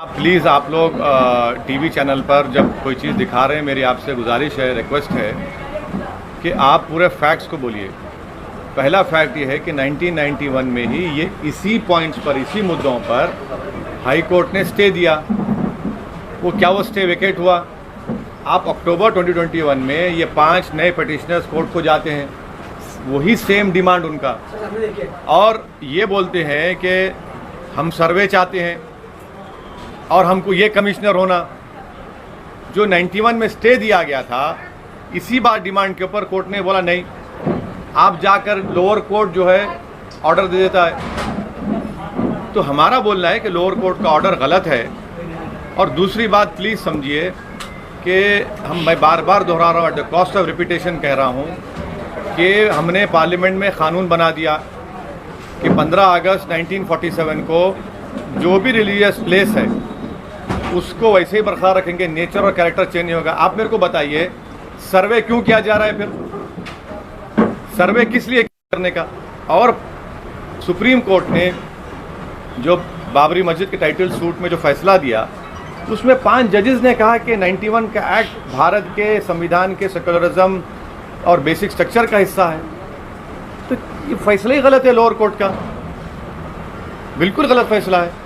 Please आप लोग TV channel पर जब कोई चीज़ दिखा रहे हैं, मेरी आपसे गुजारिश है, रिक्वेस्ट है कि आप पूरे फैक्ट्स को बोलिए। पहला फैक्ट ये है कि 1991 में ही ये इसी पॉइंट्स पर, इसी मुद्दों पर हाई कोर्ट ने स्टे दिया। वो स्टे वेकेट हुआ। आप अक्टूबर 2021 में ये 5 नए पिटिशनर्स कोर्ट को जाते हैं, वही सेम डिमांड उनका, और ये बोलते हैं कि हम सर्वे चाहते हैं और हमको ये कमिश्नर होना। जो 91 में स्टे दिया गया था, इसी बार डिमांड के ऊपर कोर्ट ने बोला नहीं, आप जाकर लोअर कोर्ट जो है ऑर्डर दे देता है। तो हमारा बोलना है कि लोअर कोर्ट का ऑर्डर गलत है। और दूसरी बात प्लीज़ समझिए कि मैं बार बार दोहरा रहा हूँ, at the cost of repetition कह रहा हूँ कि हमने पार्लियामेंट में क़ानून बना दिया कि 15 अगस्त 1947 को जो भी रिलीजियस प्लेस है उसको वैसे ही बरकरार रखेंगे, नेचर और कैरेक्टर चेंज नहीं होगा। आप मेरे को बताइए, सर्वे क्यों किया जा रहा है? फिर सर्वे किस लिए करने का? और सुप्रीम कोर्ट ने जो बाबरी मस्जिद के टाइटल सूट में जो फैसला दिया, उसमें 5 जजेस ने कहा कि 91 का एक्ट भारत के संविधान के सेकुलरिज्म और बेसिक स्ट्रक्चर का हिस्सा है। तो ये फैसला ही गलत है लोअर कोर्ट का, बिल्कुल गलत फैसला है।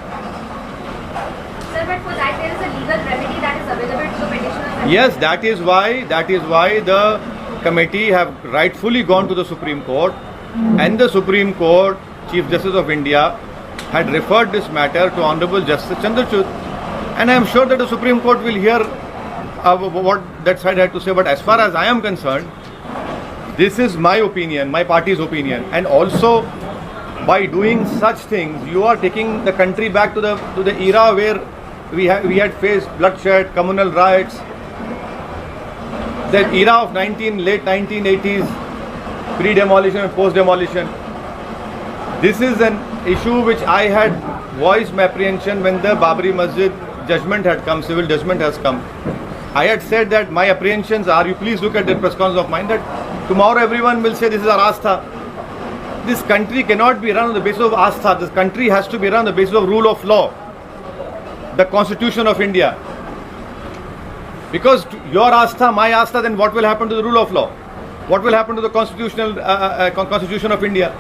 Yes, that is why the committee have rightfully gone to the Supreme Court, and the Supreme Court Chief Justice of India had referred this matter to Honorable Justice Chandrachud, and I am sure that the Supreme Court will hear what that side had to say. But as far as I am concerned, this is my opinion, my party's opinion, and also by doing such things, you are taking the country back to the era where we had faced bloodshed, communal riots, the era of late 1980s, pre-demolition and post-demolition. This is an issue which I had voiced my apprehension when the Babri Masjid judgment had come, civil judgment has come. I had said that my apprehensions are, you please look at the press conference of mine, that tomorrow everyone will say this is our Astha. This country cannot be run on the basis of Astha. This country has to be run on the basis of rule of law, the Constitution of India. Because your Astha, my Astha, then what will happen to the rule of law? What will happen to the Constitution of India?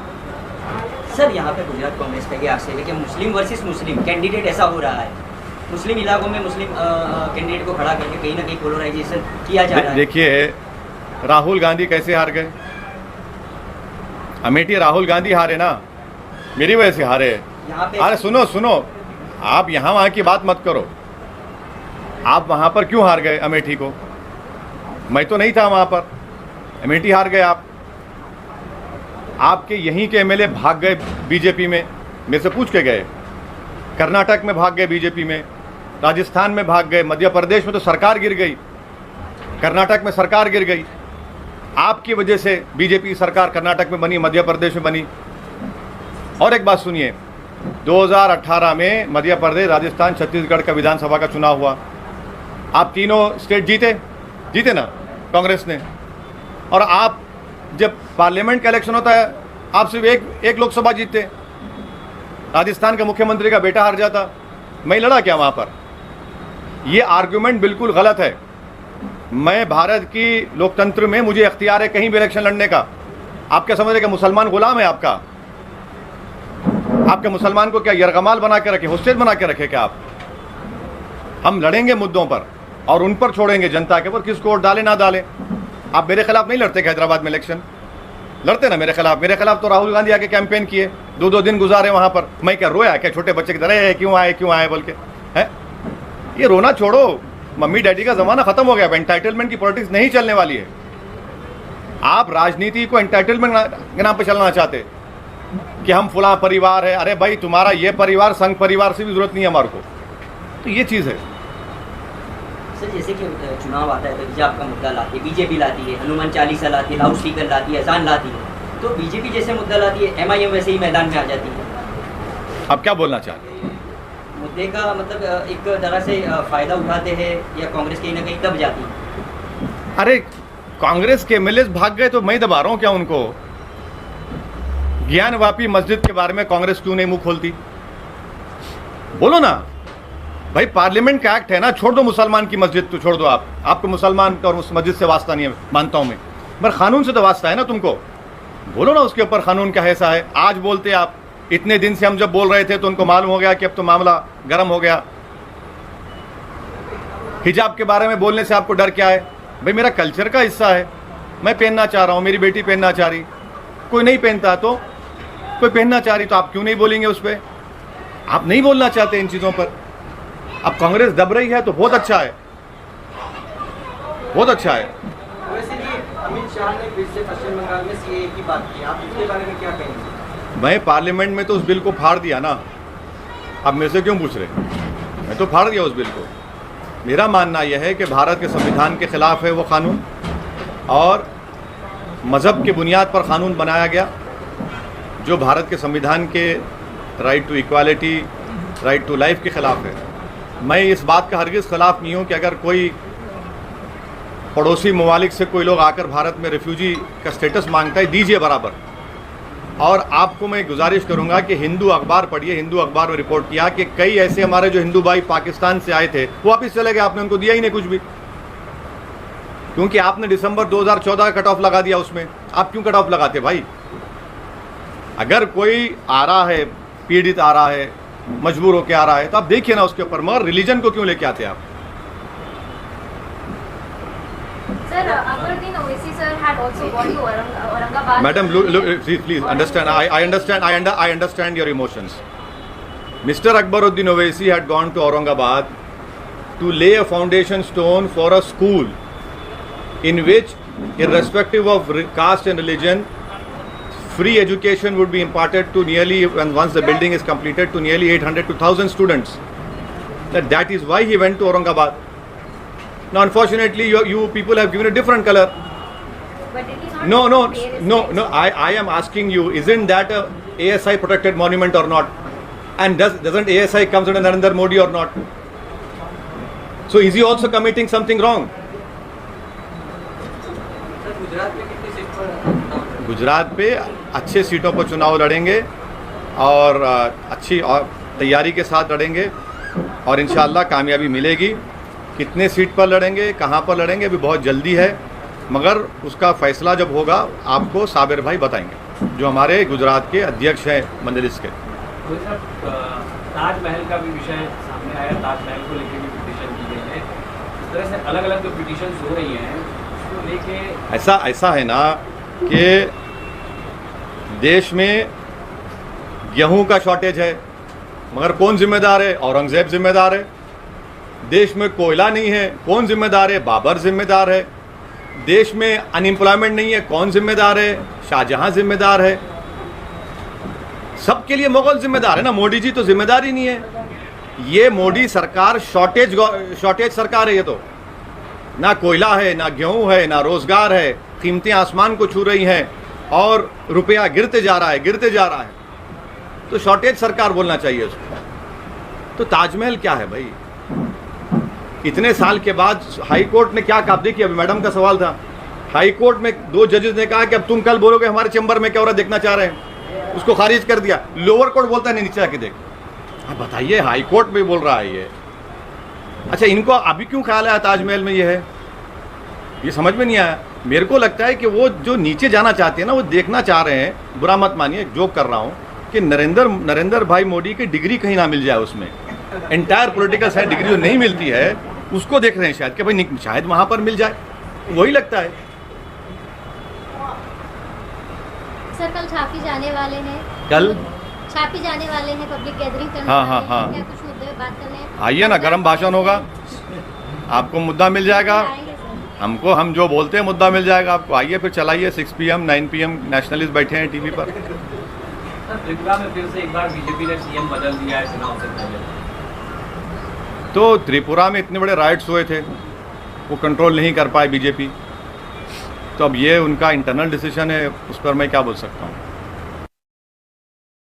Sir, यहाँ पे गुजरात कांग्रेस का ये आक्षेप है कि मुस्लिम versus मुस्लिम candidate ऐसा हो रहा है, मुस्लिम इलाकों में मुस्लिम कैंडिडेट को खड़ा करके कहीं ना कहीं पोलराइजेशन किया जा रहा है। देखिए, राहुल गांधी कैसे हार गए? अमेठी राहुल गांधी हारे ना, मेरी वजह से हारे। अरे सुनो, आप यहाँ वहाँ की बात मत करो। आप वहाँ पर क्यों हार गए अमेठी को? मैं तो नहीं था वहाँ पर, अमेठी हार गए आप। आपके यहीं के एमएलए भाग गए बीजेपी में, मेरे से पूछ के गए। कर्नाटक में भाग गए बीजेपी में, राजस्थान में भाग गए, मध्य प्रदेश में तो सरकार गिर गई, कर्नाटक में सरकार गिर गई। आपकी वजह से बीजेपी सरकार कर्नाटक में बनी, मध्य प्रदेश में बनी। और एक बात सुनिए, 2018 में मध्य प्रदेश, राजस्थान, छत्तीसगढ़ का विधानसभा का चुनाव हुआ। आप तीनों स्टेट जीते ना कांग्रेस ने। और आप जब पार्लियामेंट का इलेक्शन होता है, आप सिर्फ एक लोकसभा जीतते। राजस्थान का मुख्यमंत्री का बेटा हार जाता, मैं लड़ा क्या वहाँ पर? ये आर्गुमेंट बिल्कुल गलत है। मैं भारत की लोकतंत्र में मुझे इख्तियार है कहीं भी इलेक्शन लड़ने का। आप क्या समझ रहे कि मुसलमान गुलाम है आपका? आपके मुसलमान को क्या यरगमाल बना के रखे, होस्टेज बना के रखे क्या आप? हम लड़ेंगे मुद्दों पर और उन पर छोड़ेंगे जनता के ऊपर, किसको वोट डाले ना डाले। आप मेरे खिलाफ नहीं लड़ते? हैदराबाद में इलेक्शन लड़ते ना मेरे खिलाफ तो राहुल गांधी आके कैंपेन किए, 2 दिन गुजारे वहाँ पर। मैं क्या रोया क्या छोटे बच्चे की तरह, क्यों आए बोल के? है ये रोना छोड़ो, मम्मी डैडी का ज़माना ख़त्म हो गया। एंटाइटलमेंट की पॉलिटिक्स नहीं चलने वाली है। आप राजनीति को एंटाइटलमेंट के नाम पे चलना चाहते कि हम फुला परिवार है। अरे भाई, तुम्हारा ये परिवार संघ परिवार से भी जरूरत नहीं है हमारे को। तो ये चीज़ है सर। जैसे कि चुनाव आता है तो हिजाब का मुद्दा लाती है, बीजेपी लाती है, हनुमान चालीसा लाती है, लाउड स्पीकर लाती है, अजान लाती है। तो बीजेपी जैसे मुद्दा लाती है, एमआईएम वैसे ही मैदान में आ जाती है। आप क्या बोलना चाहते हैं? मुद्दे का मतलब एक तरह से फ़ायदा उठाते हैं या कांग्रेस कहीं ना कहीं दब जाती है? अरे कांग्रेस के एमएलए भाग गए तो मैं दबा रहा हूँ क्या उनको? ज्ञानवापी मस्जिद के बारे में कांग्रेस क्यों नहीं मुंह खोलती? बोलो ना। भाई पार्लियामेंट का एक्ट है ना, छोड़ दो मुसलमान की मस्जिद, तो छोड़ दो आप, आपको मुसलमान का और उस मस्जिद से वास्ता नहीं है, मानता हूं मैं, पर कानून से तो वास्ता है ना तुमको, बोलो ना उसके ऊपर कानून का ऐसा है। आज बोलते आप, इतने दिन से हम जब बोल रहे थे तो उनको मालूम हो गया कि अब तो मामला गर्म हो गया। हिजाब के बारे में बोलने से आपको डर क्या है? भाई मेरा कल्चर का हिस्सा है, मैं पहनना चाह रहा हूँ, मेरी बेटी पहनना चाह रही, कोई नहीं पहनता तो, कोई पहनना चाह रही तो आप क्यों नहीं बोलेंगे उस पर? आप नहीं बोलना चाहते इन चीज़ों पर। अब कांग्रेस दब रही है तो बहुत अच्छा है, बहुत अच्छा है। वैसे जी अमित शाह ने फिर से पश्चिम बंगाल में सीएए की बात की, आप इसके बारे में क्या कहेंगे? मैं पार्लियामेंट में तो उस बिल को फाड़ दिया ना, अब मेरे से क्यों पूछ रहे? मैं तो फाड़ दिया उस बिल को। मेरा मानना यह है कि भारत के संविधान के खिलाफ है वो कानून, और मज़हब के बुनियाद पर कानून बनाया गया जो भारत के संविधान के right to equality, right to life के खिलाफ है। मैं इस बात का हरगिज़ ख़िलाफ़ नहीं हूँ कि अगर कोई पड़ोसी ममालिक से कोई लोग आकर भारत में रेफ्यूजी का स्टेटस मांगता है, दीजिए बराबर। और आपको मैं गुजारिश करूंगा कि हिंदू अखबार पढ़िए, हिंदू अखबार में रिपोर्ट किया कि कई ऐसे हमारे जो हिंदू भाई पाकिस्तान से आए थे वो वापस चले गए, आपने उनको दिया ही नहीं कुछ भी, क्योंकि आपने दिसंबर 2014 का कट ऑफ लगा दिया उसमें। आप क्यों कट ऑफ लगाते भाई? अगर कोई आ रहा है, पीड़ित आ रहा है, मजबूर होकर आ रहा है, तो आप देखिए ना उसके ऊपर, मगर रिलीजन को क्यों लेके आते आप? Sir, Akbaruddin Owaisi sir had also gone to Aurangabad. Madam, please understand. I understand your emotions. Mr. Akbaruddin Owaisi had gone to Aurangabad to lay a foundation stone for a school in which, irrespective of caste and religion, free education would be imparted to nearly, and once the building is completed, to nearly 800 to 1,000 students. That is why he went to Aurangabad. Now, unfortunately, you people have given a different color. But it is not. No. I am asking you, isn't that a ASI protected monument or not? And doesn't ASI comes under Narendra Modi or not? So is he also committing something wrong? Sir Gujarat में कितनी seat पर? गुजरात पे अच्छे सीटों पर चुनाव लड़ेंगे और अच्छी और तैयारी के साथ लड़ेंगे और इंशाअल्लाह कामयाबी मिलेगी। कितने सीट पर लड़ेंगे, कहाँ पर लड़ेंगे, अभी बहुत जल्दी है, मगर उसका फैसला जब होगा आपको साबिर भाई बताएंगे, जो हमारे गुजरात के अध्यक्ष हैं मजलिस के। ताजमहल का भी विषय सामने आया, ताजमहल को लेकर भी पिटीशन की गई है। इस तरह से अलग अलग जो पिटीशन हो रही हैं उसको लेके ऐसा है ना कि देश में गेहूं का शॉर्टेज है, मगर कौन जिम्मेदार है? औरंगजेब जिम्मेदार है। देश में कोयला नहीं है, कौन जिम्मेदार है? बाबर जिम्मेदार है। देश में अनएम्प्लॉयमेंट नहीं है, कौन जिम्मेदार है? शाहजहां जिम्मेदार है। सबके लिए मुगल जिम्मेदार है ना, मोदी जी तो जिम्मेदार ही नहीं है। ये मोदी सरकार शॉर्टेज सरकार है। ये तो ना कोयला है, ना गेहूं है, ना रोजगार है, कीमतें आसमान को छू रही हैं और रुपया गिरते जा रहा है, तो शॉर्टेज सरकार बोलना चाहिए उसको। तो ताजमहल क्या है भाई? इतने साल के बाद हाई कोर्ट ने क्या कहा? देखिए, अभी मैडम का सवाल था, हाई कोर्ट में 2 जजेस ने कहा कि अब तुम कल बोलोगे हमारे चैम्बर में क्या हो रहा देखना चाह रहे हैं, उसको खारिज कर दिया। लोअर कोर्ट बोलता है नहीं, नीचे आके देख। अब बताइए, हाई कोर्ट में बोल रहा है ये। अच्छा, इनको अभी क्यों ख्याल आया ताजमहल में ये है? ये समझ में नहीं आया। मेरे को लगता है कि वो जो नीचे जाना चाहते हैं ना, वो देखना चाह रहे हैं, बुरा मत मानिए, जोक कर रहा हूँ, कि नरेंद्र भाई मोदी की डिग्री कहीं ना मिल जाए उसमें। एंटायर पॉलिटिकल साइड डिग्री जो नहीं मिलती है उसको देख रहे हैं शायद, कि भाई शायद वहाँ पर मिल जाए, वही लगता है। सर कल छापी जाने वाले हैं, पब्लिक गैदरिंग करने हाँ। क्या कुछ मुद्दे पे बात करने हैं? आइए ना, गरम भाषण होगा, आपको मुद्दा मिल जाएगा। हम जो बोलते हैं मुद्दा मिल जाएगा आपको। आइए फिर चलाइए, 6 PM 9 PM नेशनलिस्ट बैठे हैं टीवी पर। त्रिपुरा में फिर से एक बार बीजेपी ने सीएम बदल दिया है चुनाव से पहले। तो त्रिपुरा में इतने बड़े राइट्स हुए थे, वो कंट्रोल नहीं कर पाए बीजेपी, तो अब ये उनका इंटरनल डिसीजन है, उस पर मैं क्या बोल सकता हूँ।